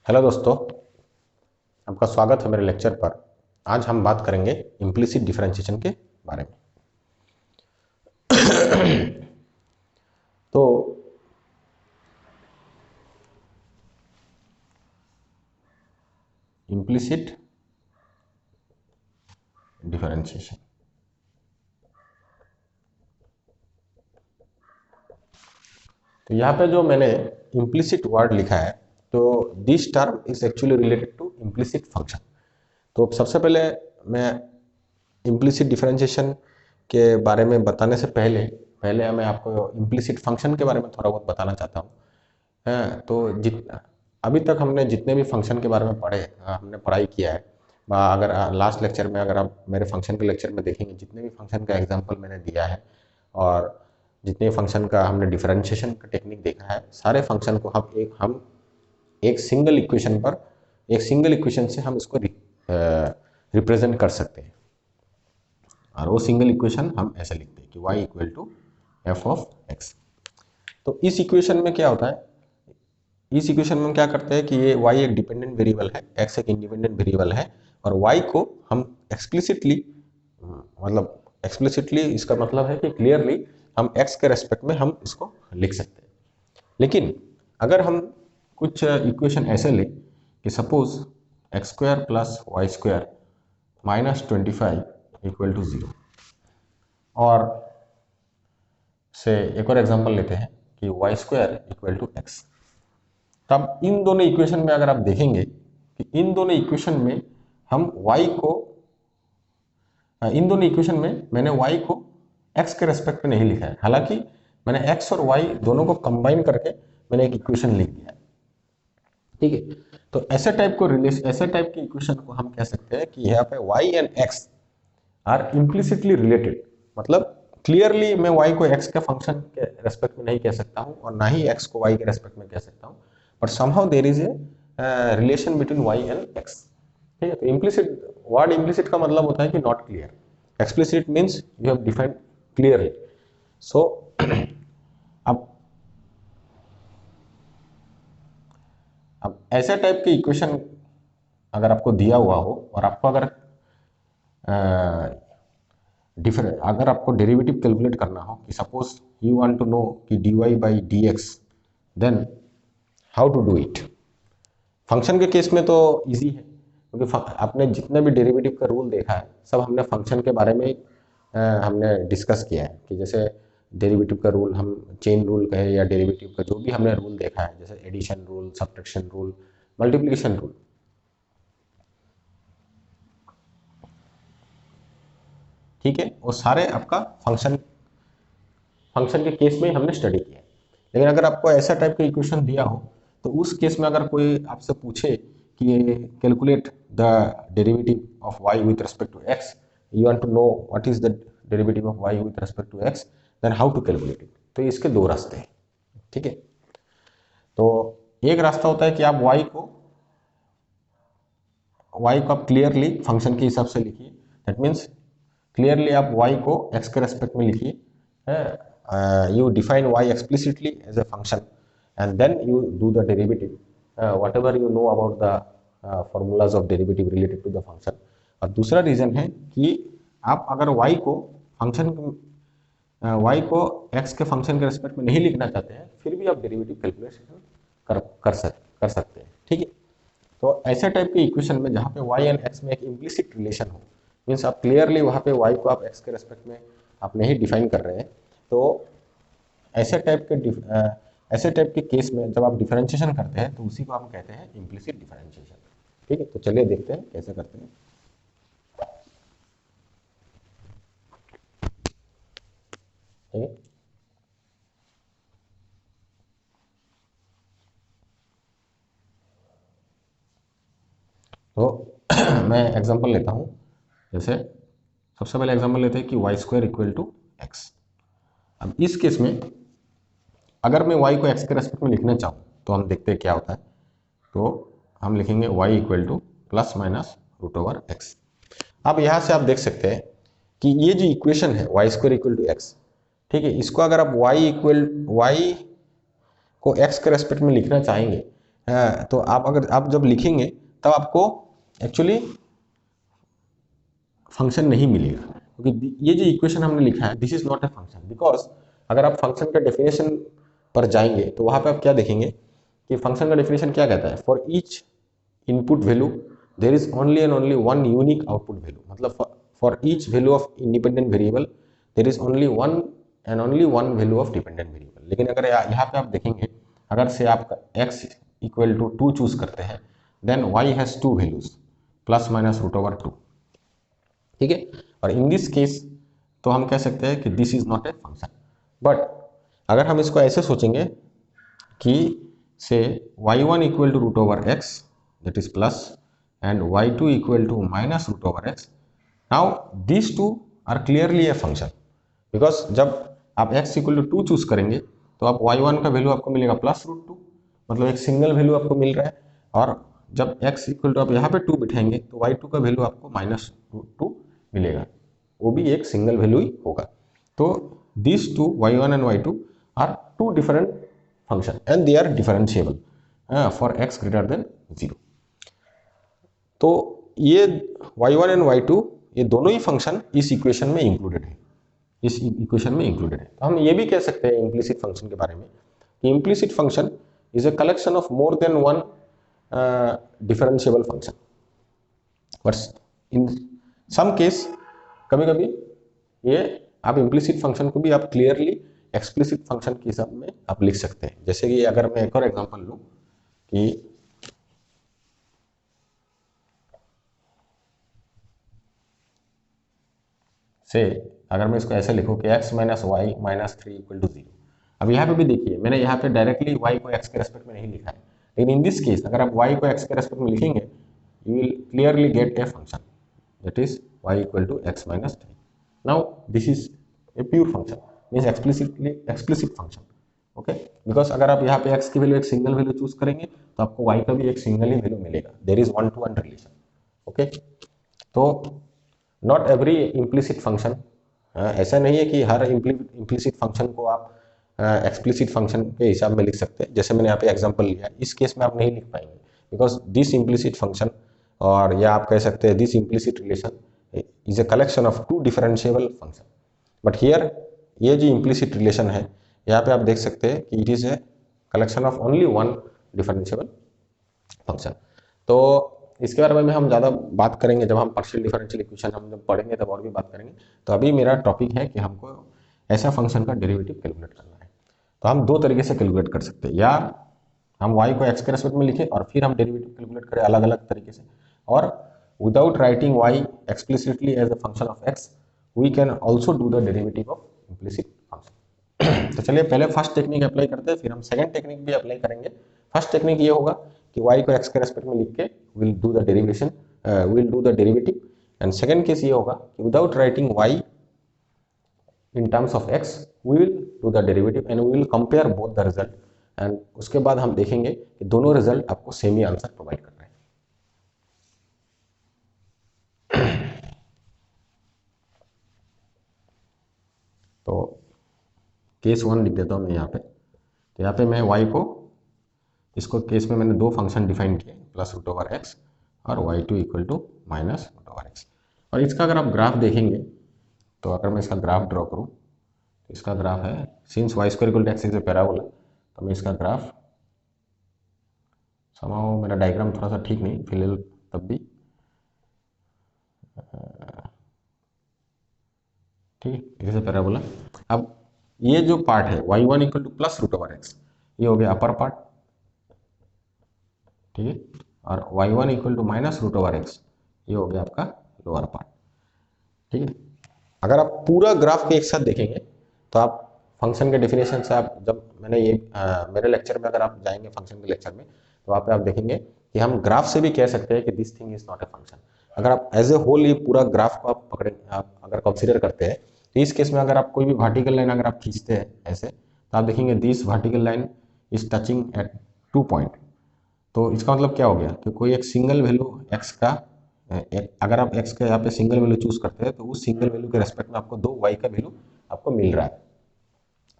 Hello दोस्तों, आपका स्वागत है मेरे लेक्चर पर। आज हम बात करेंगे इम्प्लिसिट डिफरेंशिएशन के बारे में। तो इम्प्लिसिट डिफरेंशिएशन, तो यहाँ पे जो मैंने इम्प्लिसिट वर्ड लिखा है, तो this term is actually related to implicit function. तो सबसे पहले मैं इम्प्लिसिट डिफरेंशिएशन के बारे में बताने से पहले पहले मैं आपको इम्प्लिसिट फंक्शन के बारे में थोड़ा बहुत बताना चाहता हूँ। तो अभी तक हमने जितने भी फंक्शन के बारे में हमने पढ़ाई किया है, अगर लास्ट लेक्चर में, अगर आप मेरे फंक्शन के लेक्चर में देखेंगे, जितने भी फंक्शन का एग्जांपल मैंने दिया है और जितने फंक्शन का हमने डिफरेंशिएशन का टेक्निक देखा है, सारे फंक्शन को हम एक सिंगल इक्वेशन से हम इसको रिप्रेजेंट कर सकते हैं। और वो सिंगल इक्वेशन हम ऐसे लिखते हैं कि y equal to F of x. तो इस इक्वेशन में क्या होता है, इस इक्वेशन में हम क्या करते हैं कि ये y एक डिपेंडेंट वेरिएबल है, x एक इंडिपेंडेंट वेरिएबल है, और y को हम एक्सप्लिसिटली इसका मतलब है कि क्लियरली हम x के रेस्पेक्ट में हम इसको लिख सकते हैं। लेकिन अगर हम कुछ इक्वेशन ऐसे लें कि suppose X square plus Y square minus 25 equal to 0, और से एक और एग्जांपल लेते हैं कि Y square equal to X. तब इन दोनों इक्वेशन में अगर आप देखेंगे कि इन दोनों इक्वेशन में मैंने y को x के रेस्पेक्ट में नहीं लिखा है। हालांकि मैंने x और y दोनों को कंबाइन करके मैंने एक इक्वेशन लिख दिया है, ठीक है। तो ऐसे टाइप के इक्वेशन को हम कह सकते हैं कि यहाँ पे y and x are implicitly related. मतलब क्लियरली मैं y को x के फंक्शन के रेस्पेक्ट में नहीं कह सकता हूँ और ना ही x को y के रेस्पेक्ट में कह सकता हूँ, but somehow there is a relation between y and x, ठीक है। तो इम्प्लिसिट का मतलब होता है कि not clear. Explicit means you have defined clearly. So अब ऐसे टाइप के इक्वेशन अगर आपको दिया हुआ हो और आपको अगर आपको डेरिवेटिव कैलकुलेट करना हो कि suppose you want to know कि dy by D X, then how to do it. Function के केस में तो इजी है, क्योंकि आपने जितने भी डेरिवेटिव का रूल देखा है सब हमने फंक्शन के बारे में हमने डिस्कस किया है। कि जैसे डेरिवेटिव का रूल हम चेन रूल कहे या डेरिवेटिव का जो भी हमने रूल देखा है, जैसे addition rule, subtraction rule, multiplication rule, ठीक है, वो सारे आपका फंक्शन के केस में हमने स्टडी किया है। लेकिन अगर आपको ऐसा टाइप का इक्वेशन दिया हो तो उस केस में अगर कोई आपसे पूछे कि calculate the derivative of y with respect to x, you want to know what is the derivative of y with respect to x, then how to calculate it. तो इसके दो रास्ते हैं, ठीक है। तो एक रास्ता होता है कि आप y को आप क्लियरली फंक्शन के हिसाब से लिखिए। दैट मीन्स क्लियरली आप y को x के रेस्पेक्ट में लिखिए, you define y explicitly as a function and then you do the derivative, whatever you know about the formulas of derivative related to the function। और दूसरा reason है कि आप अगर y को x के फंक्शन के रेस्पेक्ट में नहीं लिखना चाहते हैं, फिर भी आप डेरिवेटिव कैलकुलेशन कर सकते हैं, ठीक है। तो ऐसे टाइप के इक्वेशन में जहाँ पे y एंड x में एक इम्प्लिसिट रिलेशन हो, मीन्स आप क्लियरली वहाँ पे y को आप x के रेस्पेक्ट में आप नहीं डिफाइन कर रहे हैं, तो ऐसे टाइप के केस में जब आप डिफरेंशिएशन करते हैं तो उसी को हम कहते हैं इम्प्लिसिट डिफरेंशिएशन, ठीक है। तो चलिए देखते हैं कैसे करते हैं, ठीक है। तो मैं एग्जांपल लेता हूँ। जैसे सबसे पहले एग्जांपल लेते हैं कि Y square equal to X. अब इस केस में अगर मैं y को x के रेस्पेक्ट में लिखना चाहूँ तो हम देखते हैं क्या होता है। तो हम लिखेंगे y equal to plus minus root over X. अब यहाँ से आप देख सकते हैं कि ये जो इक्वेशन है Y square equal to X, ठीक है, इसको अगर आप y को x के रेस्पेक्ट में लिखना चाहेंगे तो आप अगर आप जब लिखेंगे तब आपको एक्चुअली फंक्शन नहीं मिलेगा, क्योंकि ये जो इक्वेशन हमने लिखा है this is not a function. Because अगर आप फंक्शन का डेफिनेशन पर जाएंगे तो वहां पे आप क्या देखेंगे कि फंक्शन का डेफिनेशन क्या कहता है, for each input value there is only and only one unique output value. मतलब for each value of independent variable there is only one and only one value of dependent variable. लेकिन अगर यहाँ पे आप देखेंगे, अगर से आप x इक्वल टू 2 चूज करते हैं then y has 2 values plus minus root over 2, ठीक है। और इन दिस केस तो हम कह सकते हैं कि this is not a function. But अगर हम इसको ऐसे सोचेंगे कि say y1 equal to root over X that is plus and y2 equal to minus root over x, now this two are clearly a function. Because जब आप x equal to 2 choose करेंगे तो आप y1 का value आपको मिलेगा plus root 2, मतलब एक सिंगल वैल्यू आपको मिल रहा है। और जब x इक्वल टू आप यहाँ पे 2 बिठाएंगे तो y2 का वैल्यू आपको माइनस रूट 2 मिलेगा, वो भी एक सिंगल वैल्यू ही होगा। तो this two y1 and y2 are two different function and they are differentiable for x greater than 0। तो ये y1 एंड y2 ये दोनों ही फंक्शन इस इक्वेशन में इंक्लूडेड है, इस इक्वेशन में इंक्लूडेड है। तो हम ये भी कह सकते हैं इम्प्लिसिट फंक्शन के बारे में कि implicit function is a collection of more than one differentiable function. But in some case कभी कभी ये आप इम्प्लिसिट फंक्शन को भी आप क्लियरली एक्सप्लिसिट फंक्शन के हिसाब में आप लिख सकते हैं। जैसे कि अगर मैं एक और एग्जांपल लूं कि से अगर मैं इसको ऐसे लिखूं कि x minus Y minus 3 equal to 0। अब यहाँ पे भी देखिए मैंने यहाँ पे डायरेक्टली y को x के रेस्पेक्ट में नहीं लिखा है, लेकिन इन दिस केस अगर आप y को x के रेस्पेक्ट में लिखेंगे you will clearly get a function that is y equal to x minus 3। Now this is a pure function, means explicit function, okay. Because अगर आप यहाँ पे x की वैल्यू एक सिंगल वैल्यू चूज करेंगे तो आपको y का भी एक सिंगल ही वैल्यू मिलेगा, there is one to one relation, okay. तो नॉट एवरी इम्प्लिसिट फंक्शन, ऐसा नहीं है कि हर इम्प्लिसिट फंक्शन को आप एक्सप्लिसिट फंक्शन के हिसाब में लिख सकते हैं। जैसे मैंने यहाँ पे एग्जांपल लिया, इस केस में आप नहीं लिख पाएंगे बिकॉज दिस इम्प्लिसिट फंक्शन, और या आप कह सकते हैं this implicit relation is a collection of two differentiable function. But here ये जो इम्प्लिसिट रिलेशन है यहाँ पे आप देख सकते हैं कि it is a collection of only one differentiable function. तो इसके बारे में हम ज़्यादा बात करेंगे जब हम पार्शियल डिफरेंशियल इक्वेशन हम जब पढ़ेंगे तब और भी बात करेंगे। तो अभी मेरा टॉपिक है कि हमको ऐसा फंक्शन का डेरिवेटिव कैलकुलेट करना है। तो हम दो तरीके से कैलकुलेट कर सकते हैं, या हम y को x के रेस्पेक्ट में लिखें और फिर हम डेरिवेटिव कैलकुलेट करें अलग अलग तरीके से, और without writing y explicitly as a function of x we can also do the derivative of implicit function. तो चलिए पहले फर्स्ट टेक्निक अप्लाई करते हैं, फिर हम सेकंड टेक्निक भी अप्लाई करेंगे। फर्स्ट टेक्निक ये होगा कि y को x के रेस्पेक्ट में लिख के will do the derivation, will do the derivative. And second case ये होगा कि without writing y in terms of x we will do the derivative and we will compare both the result, एंड उसके बाद हम देखेंगे कि दोनों रिजल्ट आपको सेम ही आंसर प्रोवाइड कर रहे हैं। तो केस 1 लिख देता हूं मैं यहाँ पे। तो यहाँ पे मैं y को, इसको केस में मैंने दो फंक्शन डिफाइन किए, प्लस रूट ओवर एक्स और y2 equal to minus root over x. और इसका अगर आप ग्राफ देखेंगे तो अगर मैं इसका ग्राफ ड्रॉ करूँ तो इसका ग्राफ है, since y square equal to x is a parabola, तो मैं इसका ग्राफ समाओ, मेरा डायग्राम थोड़ा सा ठीक नहीं फिलहाल तब भी, ठीक है, इसे पैराबोला। अब ये जो पार्ट है y1 equal to plus root over x, ये हो गया अपर पार्ट, ठीक है, और y1 equal to minus root over x, ये हो गया आपका लोअर पार्ट, ठीक है। अगर आप पूरा ग्राफ के एक साथ देखेंगे तो आप फंक्शन के डेफिनेशन से, आप जब मैंने ये मेरे लेक्चर में अगर आप जाएंगे फंक्शन के लेक्चर में तो वहाँ पे आप देखेंगे कि हम ग्राफ से भी कह सकते हैं कि this thing is not a function. अगर आप एज ए होल ये पूरा ग्राफ को आप पकड़े, आप अगर कंसिडर करते हैं तो इस केस में अगर आप कोई भी वर्टिकल लाइन अगर आप खींचते हैं ऐसे, तो आप देखेंगे this vertical line is touching at 2 point. तो इसका मतलब क्या हो गया कि कोई एक सिंगल वैल्यू x का, अगर आप x का यहाँ पे सिंगल वैल्यू चूज करते हैं तो उस सिंगल वैल्यू के रेस्पेक्ट में आपको दो y का वैल्यू आपको मिल रहा है,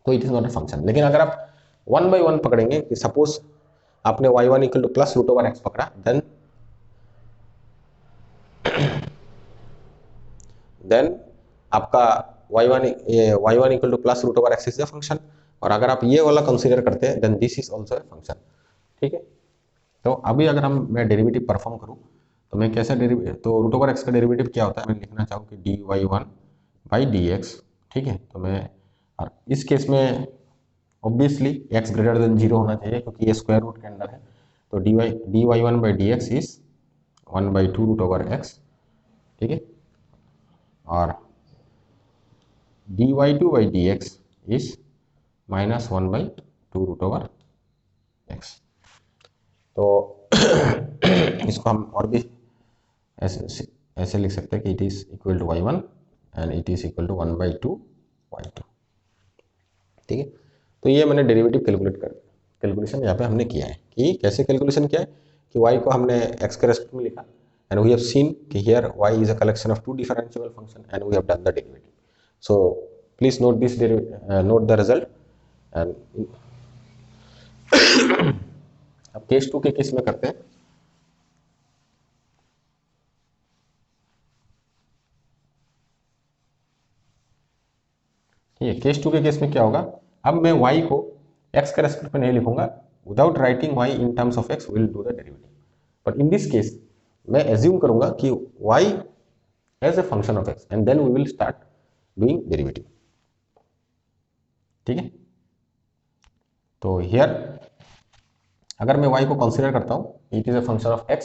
तो it is not a function. लेकिन अगर आप वन बाय वन पकड़ेंगे कि सपोज आपने y1 equal to plus root over x पकड़ा, देन आपका y1 equal to plus root over x is a function. और अगर आप ये वाला कंसीडर करते हैं then this is also a function. ठीक है, तो अभी अगर मैं डेरिवेटिव परफॉर्म करूं तो मैं कैसे तो रूट ओवर एक्स का डेरिवेटिव क्या होता है, मैं लिखना चाहूँ कि dy1 बाई डी एक्स। ठीक है, तो मैं और इस केस में ऑब्वियसली x ग्रेटर देन 0 होना चाहिए क्योंकि ये स्क्वायर रूट के अंदर है। तो dy1 by D x is 1/2 root over x. ठीक है, और dy2 by D x is -1/2 root over x. तो इसको हम और भी ऐसे लिख सकते हैं कि it is equal to y1 and it is equal to 1/2 y2। ठीक है, तो ये मैंने डेरिवेटिव कैलकुलेशन यहाँ पे हमने किया है कि कैसे कैलकुलेशन किया है कि y को हमने x के रेस्पेक्ट में लिखा एंड वी हैव सीन कि here y is a collection of two differentiable function and we have done the derivative. So please note this, note the result. And अब केस 2 के case में करते हैं। ठीक है, केस 2 के केस में क्या होगा, अब मैं y को x के रेस्पेक्ट में नहीं लिखूंगा, without writing y in terms of x will do the derivative. But in this case मैं एज्यूम करूंगा कि y as a function of x and then we will start doing derivative. ठीक है, तो हियर अगर मैं y को consider करता हूं it is a function of x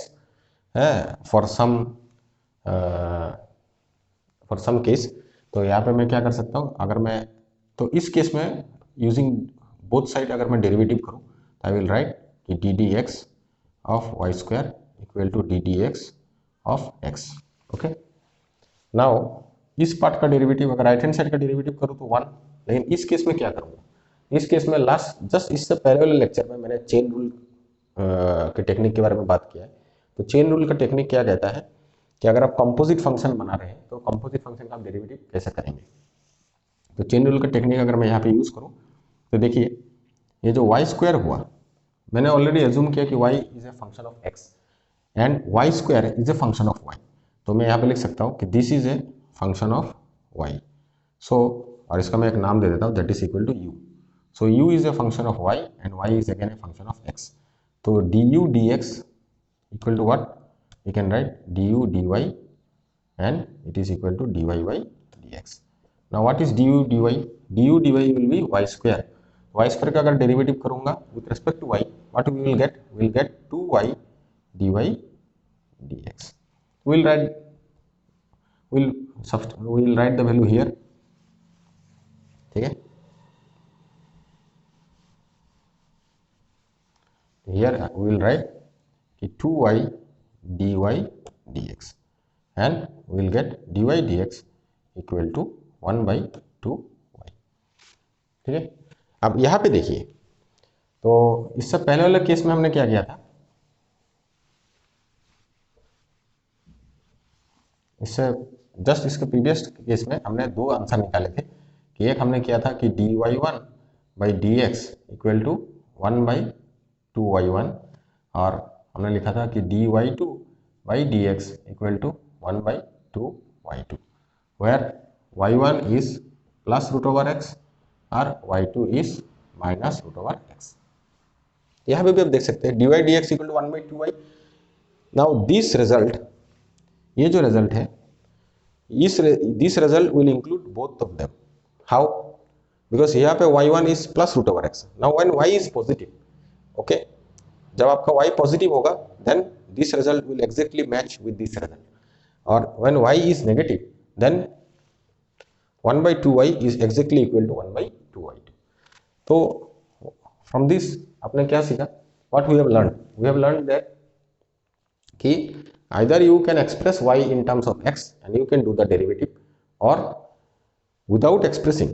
for some case, तो यहाँ पे मैं क्या कर सकता हूँ, अगर मैं तो इस केस में यूजिंग बोथ साइड अगर मैं डेरिवेटिव करूँ तो आई विल राइट कि d d x of y square equal to d d x of x. Okay, now इस पार्ट का डेरिवेटिव अगर राइट हैंड साइड का डेरिवेटिव करूँ तो 1, लेकिन इस केस में क्या करूँगा, इस केस में लास्ट जस्ट इससे पहले वाले लेक्चर में मैंने चेन रूल के टेक्निक के बारे में बात किया है। तो चेन रूल का टेक्निक क्या कहता है कि अगर आप कंपोजिट फंक्शन बना रहे हैं तो कंपोजिट फंक्शन का आप डेरिवेटिव कैसे करेंगे। तो चेन रूल का टेक्निक अगर मैं यहाँ पे यूज करूँ तो देखिए ये जो वाई स्क्वायर हुआ, मैंने ऑलरेडी एज्यूम किया कि y is a function of x and y square is a function of y. तो मैं यहाँ पे लिख सकता हूँ कि this is a function of y. So और इसका मैं एक नाम दे देता हूँ that is equal to u. So u is a function of y and y is again a function of x. तो d u d x equal to what, you can write du dy and it is equal to dy by dx. Now what is du dy? Du dy will be y square. Y square का अगर derivative करूंगा with respect to y, what we will get? We will get 2y dy dx. We will write the value here. ठीक है, here we will write कि 2y dy dx and we will get dy dx equal to 1/2y। ठीक है, अब यहाँ पे देखिए तो इससे पहले वाले केस में हमने क्या किया था, इससे जस्ट इसके प्रीवियस केस में हमने दो आंसर निकाले थे कि एक हमने किया था कि dy1 by D x equal to 1/2y1 और हमने लिखा था कि dy2 by D x equal to 1/2y2 where y1 is plus root over x और y2 is minus root over x. यहाँ पे भी आप देख सकते हैं dy dx equal to 1/2y। Now this result, ये जो रिजल्ट है this result will include both of them. How? Because यहाँ पे y1 is plus root over x. Now when y is positive, okay, जब आपका y पॉजिटिव होगा then this result will exactly match with this result, और when y is negative then 1/2y is exactly equal to 1/2y2। तो from this आपने क्या सीखा, what we have learn that कि either you can express y in terms of x and you can do the derivative, or without expressing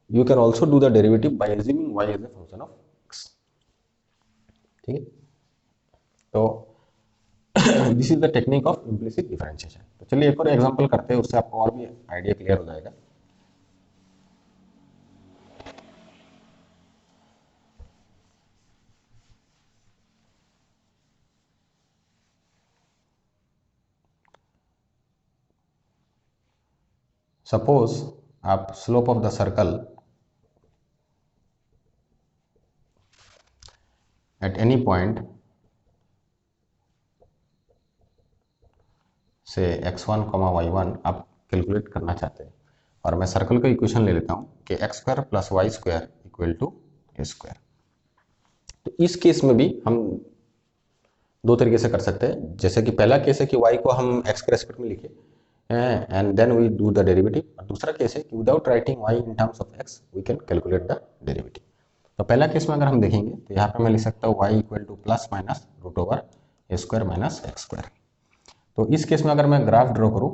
you can also do the derivative by assuming y as a function of x। ठीक है, तो this is the technique of implicit differentiation. तो चलिए एक और example करते हैं, उससे आपको और भी आइडिया क्लियर हो जाएगा। सपोज आप slope of the circle at any point से x1, y1 आप कैलकुलेट करना चाहते हैं, और मैं सर्कल का इक्वेशन ले लेता हूं कि x square plus Y square equal to a square. तो इस केस में भी हम दो तरीके से कर सकते हैं। जैसे कि पहला केस है कि y को हम x के रेस्पेक्ट में लिखे and then we do the derivative, और दूसरा केस है कि without writing y in terms of x we can calculate the derivative. तो पहला केस में अगर हम देखेंगे तो यहाँ पे मैं लिख सकता हूँ y equal to plus minus root over a square minus x square. तो इस केस में अगर मैं ग्राफ ड्रॉ करूँ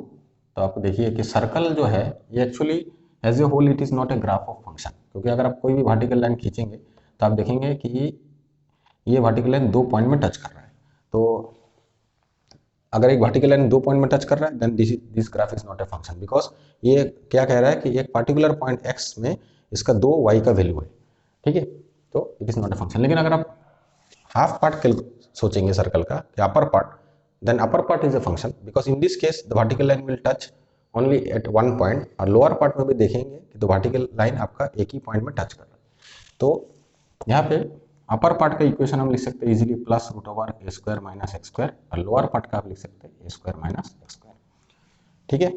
तो आप देखिए कि सर्कल जो है ये actually as a whole it is not a graph of function, क्योंकि अगर आप कोई भी वर्टिकल लाइन खींचेंगे तो आप देखेंगे कि ये वर्टिकल लाइन 2 पॉइंट में टच कर रहा है। तो अगर एक वर्टिकल लाइन 2 पॉइंट में टच कर रहा है then this graph is not a function, because ये क्या कह रहा है कि एक पर्टिकुलर पॉइंट x में इसका 2 y का वैल्यू है, ठीक है, तो it is not a function. लेकिन अगर आप हाफ पार्ट सोचेंगे सर्कल का upper part, then upper part is a function because in this case the vertical line will touch only at one point, और लोअर पार्ट में भी देखेंगे कि तो वर्टिकल लाइन आपका एक ही पॉइंट में टच कर रहा है। तो यहाँ पे अपर पार्ट का इक्वेशन हम लिख सकते हैं easily plus root over a square minus x square, और लोअर पार्ट का आप लिख सकते हैं ए स्क्वायर माइनस एक्स स्क्वायर, ठीक है,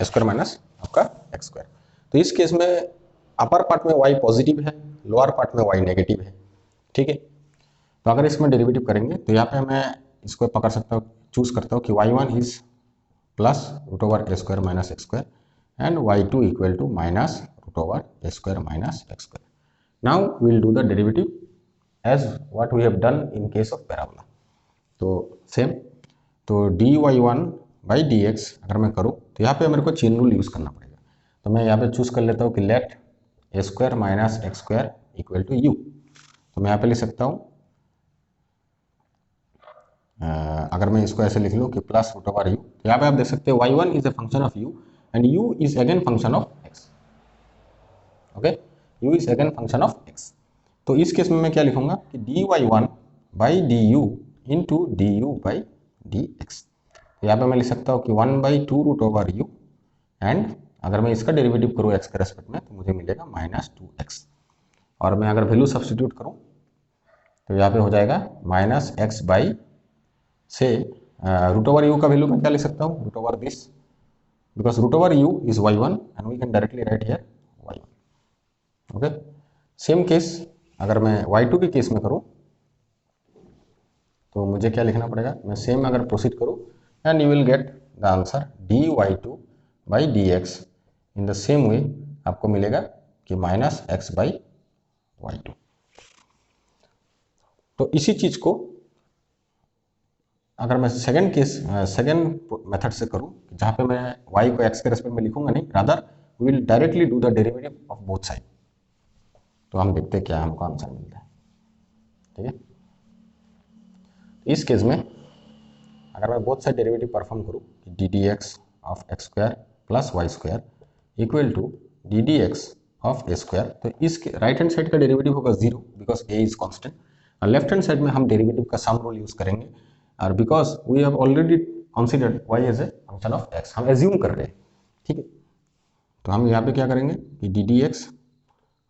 ए स्क्वायर माइनस आपका एक्स स्क्वायर। तो इस केस में अपर पार्ट में y पॉजिटिव है, लोअर पार्ट में y नेगेटिव है, ठीक है। तो अगर इसमें डेरिवेटिव करेंगे तो यहाँ पे मैं इसको पकड़ सकता हूँ, चूज करता हूँ कि y1 is plus root over a square minus x square and y2 equal to minus root over a square minus x square. Now we will do the derivative as what we have done in case of parabola. तो same, तो dy1 by dx अगर मैं करूँ तो यहाँ पे मेरे को चेन रूल यूज़ करना पड़ेगा। तो मैं यहाँ पे चूज कर लेता हूँ कि let a square minus x square equal to u. तो मैं यहाँ पे लिख सकता हूँ अगर मैं इसको ऐसे लिख लूँ कि प्लस रूट ओवर यू, तो यहाँ पे आप देख सकते हैं y1 is a function of u and u is again function of x, okay, u is again function of x। तो इस केस में मैं क्या लिखूंगा कि dy1 by du into du by dx। तो यहाँ पे मैं लिख सकता हूँ कि 1/2 रूट ओवर यू, एंड अगर मैं इसका डेरिवेटिव करूँ x के रेस्पेक्ट में तो मुझे मिलेगा माइनस 2x, और मैं अगर वैल्यू सब्सटीट्यूट करूँ तो यहाँ पे हो जाएगा माइनस एक्स बाई से रूट ओवर यू का वैल्यू मैं क्या लिख सकता हूँ, root over this, because root over u is y1 and we can directly write here y1, okay. Same case अगर मैं y2 के केस में करूँ तो मुझे क्या लिखना पड़ेगा, मैं सेम अगर प्रोसीड करूँ and you will get the answer dy2 by dx in the same way आपको मिलेगा कि माइनस एक्स बाई y2। तो इसी चीज को अगर मैं सेकेंड मेथड से करूं जहां पे मैं y को x के रेस्पेक्ट में लिखूंगा नहीं, rather we will directly do the derivative of both side. तो हम देखते हैं क्या हमको आंसर मिलता है, ठीक है। इस केस में अगर मैं बोथ साइड डेरिवेटिव परफॉर्म करूं d d x of x square plus Y square equal to d d x of a square, तो इस राइट हैंड साइड का डेरिवेटिव होगा 0 बिकॉज ए इज कॉन्स्टेंट, और लेफ्ट हैंड साइड में हम derivative का sum rule use करेंगे, और because we have already considered y as a function of x, हम एज्यूम कर रहे हैं, ठीक है। तो हम यहाँ पे क्या करेंगे कि d d x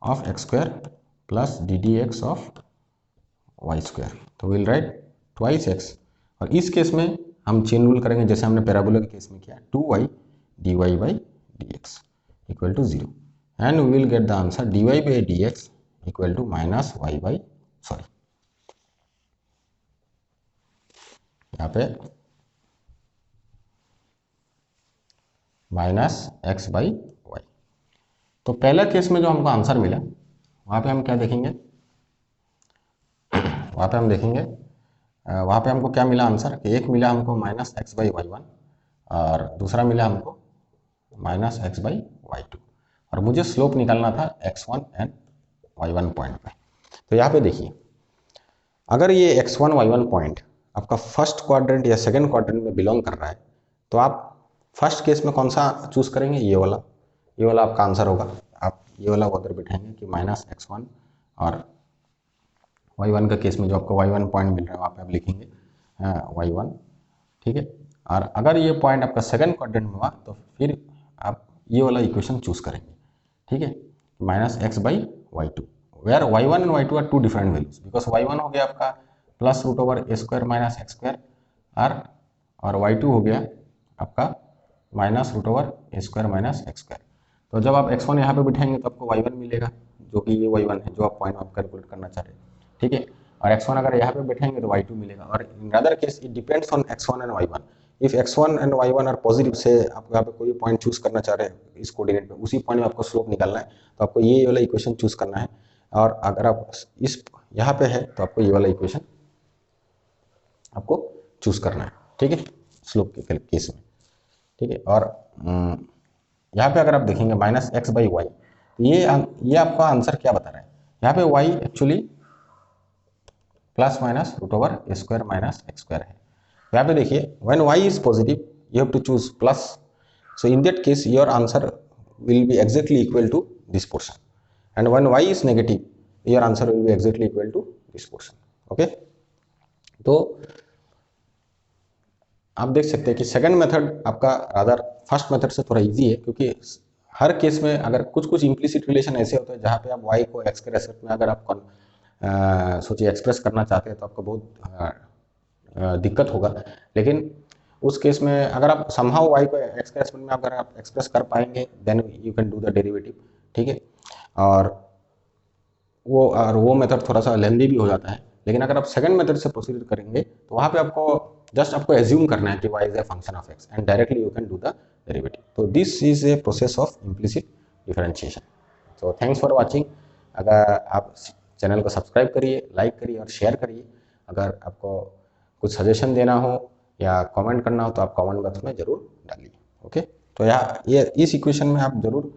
of x square plus d d x of y square, तो विल राइट ट्वाइस एक्स, और इस केस में हम चेन रूल करेंगे जैसे हमने पैराबोला के केस में किया, 2y dy by dx equal to 0, and we will get the answer dy by dx equal to minus y by यहाँ पे माइनस एक्स बाई वाई। तो पहला केस में जो हमको आंसर मिला वहाँ पे हम क्या देखेंगे, वहाँ पे हम देखेंगे वहाँ पे हमको क्या मिला आंसर, कि एक मिला हमको minus x by y one और दूसरा मिला हमको minus x by y two, और मुझे स्लोप निकालना था x1 एंड y1 पॉइंट पे। तो यहाँ पे देखिए अगर ये x1 y1 पॉइंट आपका फर्स्ट क्वाड्रेंट या सेकंड क्वाड्रेंट में बिलोंग कर रहा है तो आप फर्स्ट केस में कौन सा चूज करेंगे, ये वाला आपका आंसर होगा। आप ये वाला उधर बिठाएंगे कि माइनस x1, और y1 का केस में जो आपको y1 पॉइंट मिल रहा है वहाँ पे आप लिखेंगे y1, ठीक है। और अगर ये पॉइंट आपका सेकंड क्वाड्रेंट में हुआ तो फिर आप ये वाला इक्वेशन चूज करेंगे, ठीक है, minus x by y two, where y one and y two are two different values, because y one हो गया आपका plus root over a square minus x square आर, और वाई टू हो गया आपका minus root over a square minus x square. तो जब आप x1 यहाँ पे बिठाएंगे तो आपको y1 मिलेगा, जो कि ये y1 है जो आप पॉइंट आप कैलकुलेट करना चाह रहे हैं, ठीक है। और x1 अगर यहाँ पे बैठेंगे तो y2 मिलेगा, और in other case it depends on x1 and y1। If x1 and y1 are positive, से आप यहाँ पे कोई पॉइंट चूज करना चाह रहे हैं इस कोऑर्डिनेट पे, उसी पॉइंट में आपको स्लोप निकालना है, तो आपको ये वाला इक्वेशन चूज करना है। और अगर आप इस यहाँ पे है तो आपको ये वाला इक्वेशन आपको चूज करना है, ठीक है, स्लोप के केस में, ठीक है। और यहाँ पे अगर आप देखेंगे माइनस एक्स बाई वाई, तो ये आपका आंसर क्या बता रहा है, यहाँ पे y actually plus minus root over a square minus x square है। यहाँ पे देखिए when y is positive you have to choose plus, so in that case your answer will be exactly equal to this portion, and when y is negative your answer will be exactly equal to this portion, okay. तो आप देख सकते हैं कि second method आपका rather first method से थोड़ा easy है, क्योंकि हर केस में अगर कुछ इम्प्लिसिट रिलेशन ऐसे होते हैं जहाँ पे आप y को x के रेस्पेक्ट में अगर आप सोचिए एक्सप्रेस करना चाहते हैं तो आपको बहुत दिक्कत होगा, लेकिन उस केस में अगर आप समहाउ y को x के रेस्पेक्ट में अगर आप एक्सप्रेस कर पाएंगे then you can do the derivative, ठीक है। और वो मेथड थोड़ा सा लेंदी भी हो जाता है, लेकिन अगर आप सेकंड मेथड से प्रोसीड करेंगे तो वहाँ पे आपको एज्यूम करना है कि y is a function of x and directly you can do the derivative. तो this is a process of implicit differentiation. तो थैंक्स फॉर वाचिंग। अगर आप चैनल को सब्सक्राइब करिए, लाइक करिए और शेयर करिए। अगर आपको कुछ सजेशन देना हो या कमेंट करना हो तो आप कमेंट बॉक्स में जरूर डालिए, ओके। तो ये इस इक्वेशन में आप जरूर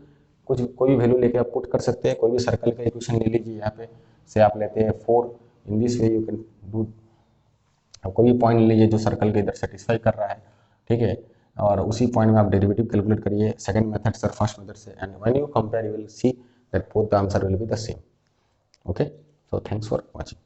कोई भी वैल्यू लेके आप पुट कर सकते हैं। कोई भी सर्कल का इक्वेशन ले लीजिए, यहाँ पे से आप लेते हैं 4, in this way you can do. कोई भी पॉइंट लीजिए जो सर्कल के इधर सेटिस्फाई कर रहा है, ठीक है, और उसी पॉइंट में आप डेरिवेटिव कैलकुलेट करिए सेकंड मेथड से और फर्स्ट मेथड से, and when you compare you will see that both the answer will be the same, okay. So thanks for watching.